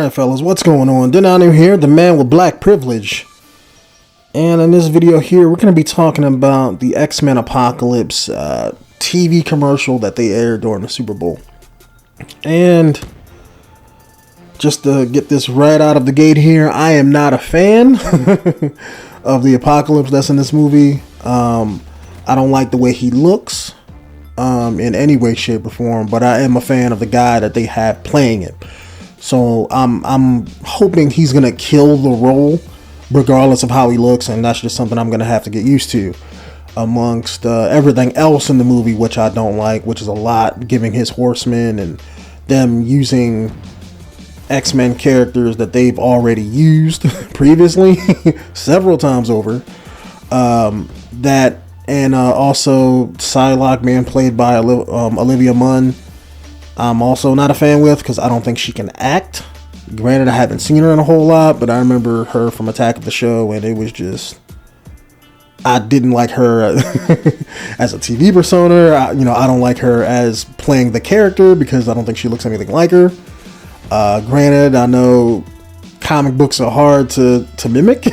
Alright fellas, what's going on? Denonu here, the man with black privilege. And in this video here, we're going to be talking about the X-Men Apocalypse TV commercial that they aired during the Super Bowl. And just to get this right out of the gate here, I am not a fan of the Apocalypse that's in this movie. I don't like the way he looks in any way, shape, or form, but I am a fan of the guy that they have playing it. So I'm hoping he's going to kill the role regardless of how he looks, and that's just something I'm going to have to get used to amongst everything else in the movie, which I don't like, which is a lot, giving his horsemen and them using X-Men characters that they've already used previously several times over. That and also Psylocke being played by Olivia Munn, I'm also not a fan with, because I don't think she can act. Granted, I haven't seen her in a whole lot, but I remember her from Attack of the Show, and it was just, I didn't like her as a TV persona. I don't like her as playing the character because I don't think she looks anything like her. Granted, I know comic books are hard to mimic,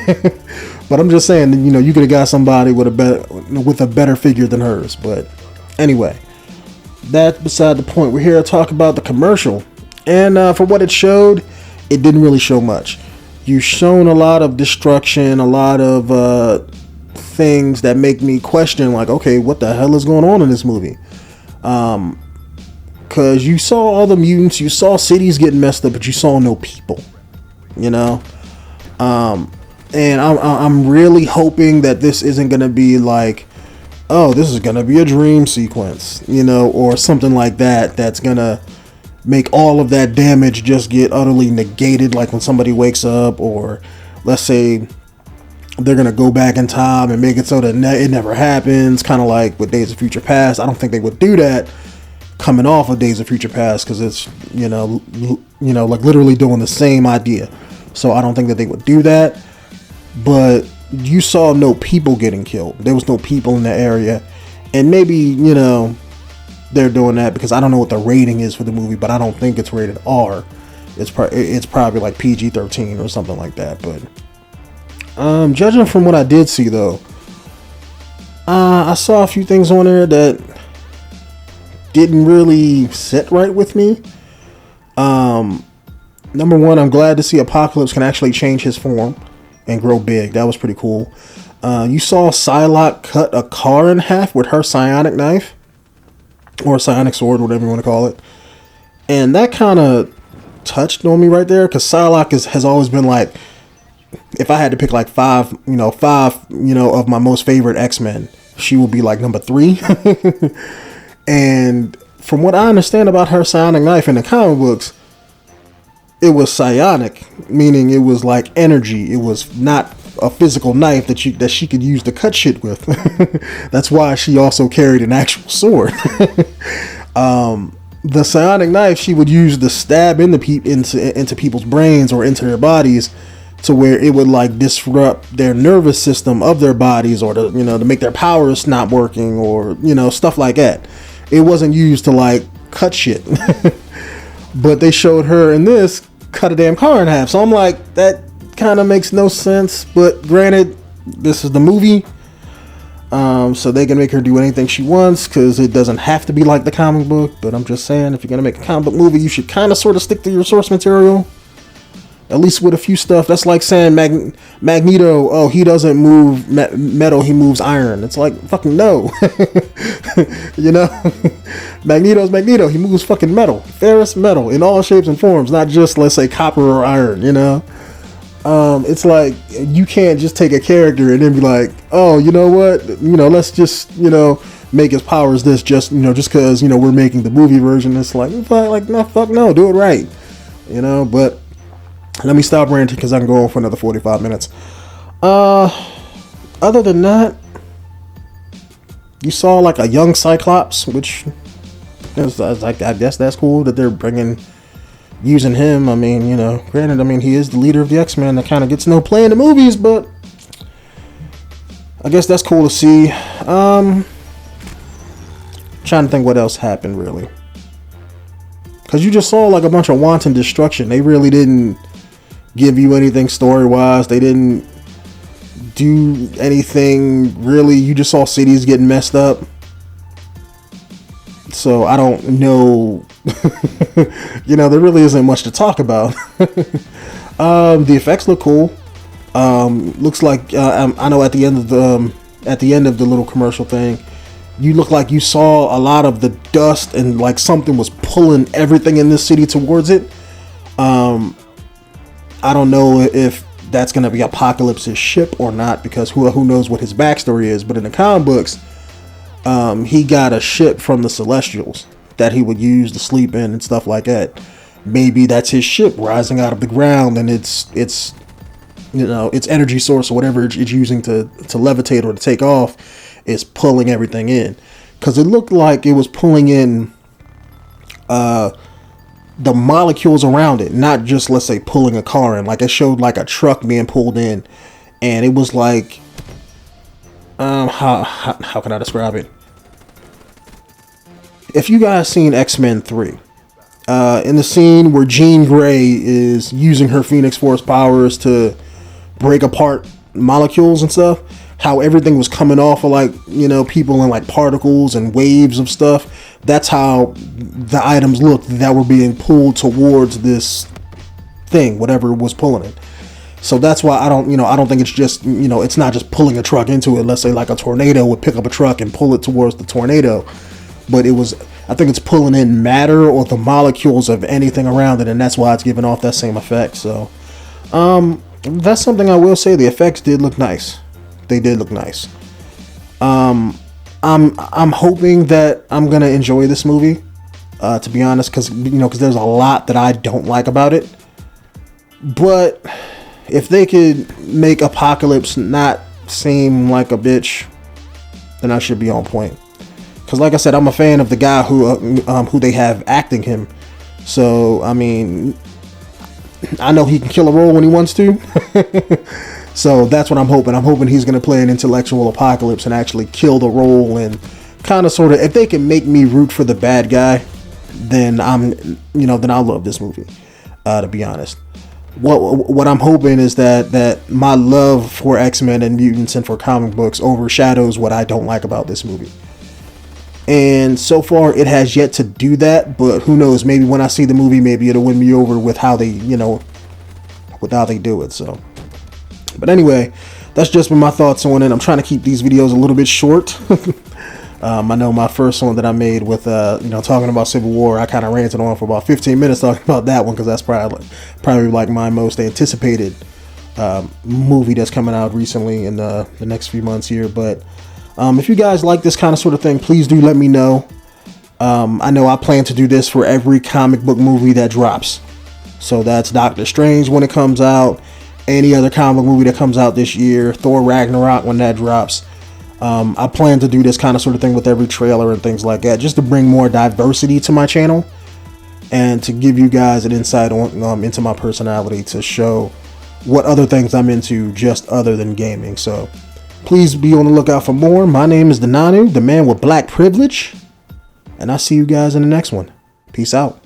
but I'm just saying, you could have got somebody with a better figure than hers. But anyway, that's beside the point. We're here to talk about the commercial, and for what it showed, it didn't really show much. You've shown a lot of destruction, a lot of things that make me question, like, okay, what the hell is going on in this movie? Because you saw all the mutants, you saw cities getting messed up, but you saw no people, and I'm really hoping that this isn't going to be like, oh, this is going to be a dream sequence, or something like that, that's going to make all of that damage just get utterly negated, like when somebody wakes up, or let's say they're going to go back in time and make it so that it never happens, kind of like with Days of Future Past. I don't think they would do that coming off of Days of Future Past, because it's, like literally doing the same idea. So I don't think that they would do that. But you saw no people getting killed. There was no people in the area. And maybe, they're doing that because I don't know what the rating is for the movie, but I don't think it's rated R. It's probably like PG-13 or something like that. But judging from what I did see, though, I saw a few things on there that didn't really sit right with me. Number one, I'm glad to see Apocalypse can actually change his form and grow big. That was pretty cool. You saw Psylocke cut a car in half with her psionic knife, or psionic sword, whatever you want to call it. And that kind of touched on me right there, because Psylocke has always been like, if I had to pick like five of my most favorite X-Men, she would be like number 3. And from what I understand about her psionic knife in the comic books, it was psionic, meaning it was like energy. It was not a physical knife that she could use to cut shit with. That's why she also carried an actual sword. The psionic knife she would use to stab into people's brains or into their bodies, to where it would like disrupt their nervous system of their bodies, or to make their powers not working, or stuff like that. It wasn't used to like cut shit. But they showed her in this cut a damn car in half. So I'm like, that kind of makes no sense. But granted, this is the movie, so they can make her do anything she wants, because it doesn't have to be like the comic book. But I'm just saying, if you're gonna make a comic book movie, you should kind of sort of stick to your source material, at least with a few stuff. That's like saying Magneto, oh, he doesn't move metal, he moves iron. It's like, fucking no. Magneto's Magneto, he moves fucking metal, ferrous metal, in all shapes and forms, not just, let's say, copper or iron. It's like, you can't just take a character and then be like, oh, you know what, let's just make his powers this, just because we're making the movie version. It's like no, fuck no, do it right. But let me stop ranting, because I can go on for another 45 minutes. Other than that, you saw like a young Cyclops, which is, I guess that's cool that they're using him. I mean, granted, he is the leader of the X-Men that kind of gets no play in the movies, but I guess that's cool to see. Trying to think what else happened, really. because you just saw like a bunch of wanton destruction. They really didn't give you anything story-wise. They didn't do anything really. You just saw cities getting messed up. So I don't know. You know, there really isn't much to talk about. The effects look cool. Looks like I know at the end of the little commercial thing, you look like you saw a lot of the dust and like something was pulling everything in this city towards it. I don't know if that's gonna be Apocalypse's ship or not, because who knows what his backstory is. But in the comic books, he got a ship from the Celestials that he would use to sleep in and stuff like that. Maybe that's his ship rising out of the ground, and it's you know, its energy source or whatever it's using to levitate or to take off is pulling everything in. Because it looked like it was pulling in the molecules around it, not just, let's say, pulling a car in. Like, it showed like a truck being pulled in, and it was like, how can I describe it? If you guys seen X-Men 3, in the scene where Jean Grey is using her Phoenix Force powers to break apart molecules and stuff, how everything was coming off of, like, you know, people in like particles and waves of stuff. That's how the items looked that were being pulled towards this thing, whatever was pulling it. So that's why I don't think it's just, you know, it's not just pulling a truck into it. Let's say like a tornado would pick up a truck and pull it towards the tornado, but I think it's pulling in matter or the molecules of anything around it, and that's why it's giving off that same effect. So that's something I will say. The effects did look nice. They did look nice. I'm hoping that I'm gonna enjoy this movie, to be honest, because there's a lot that I don't like about it. But if they could make Apocalypse not seem like a bitch, then I should be on point. Because like I said, I'm a fan of the guy who they have acting him. So I mean, I know he can kill a role when he wants to. So that's what I'm hoping. I'm hoping he's going to play an intellectual Apocalypse and actually kill the role, and kind of sort of, if they can make me root for the bad guy, then then I'll love this movie, to be honest. What I'm hoping is that my love for X-Men and mutants and for comic books overshadows what I don't like about this movie. And so far it has yet to do that, but who knows, maybe when I see the movie, maybe it'll win me over with how they, with how they do it. So, but anyway, that's just been my thoughts on it. I'm trying to keep these videos a little bit short. I know my first one that I made with, talking about Civil War, I kind of ranted on for about 15 minutes talking about that one, because that's probably like my most anticipated movie that's coming out recently in the next few months here. But if you guys like this kind of sort of thing, please do let me know. I know I plan to do this for every comic book movie that drops. So that's Doctor Strange when it comes out, any other comic book movie that comes out this year, Thor Ragnarok when that drops. I plan to do this kind of sort of thing with every trailer and things like that, just to bring more diversity to my channel and to give you guys an insight on into my personality, to show what other things I'm into just other than gaming. So please be on the lookout for more. My name is Denonu, the man with black privilege, and I'll see you guys in the next one. Peace out.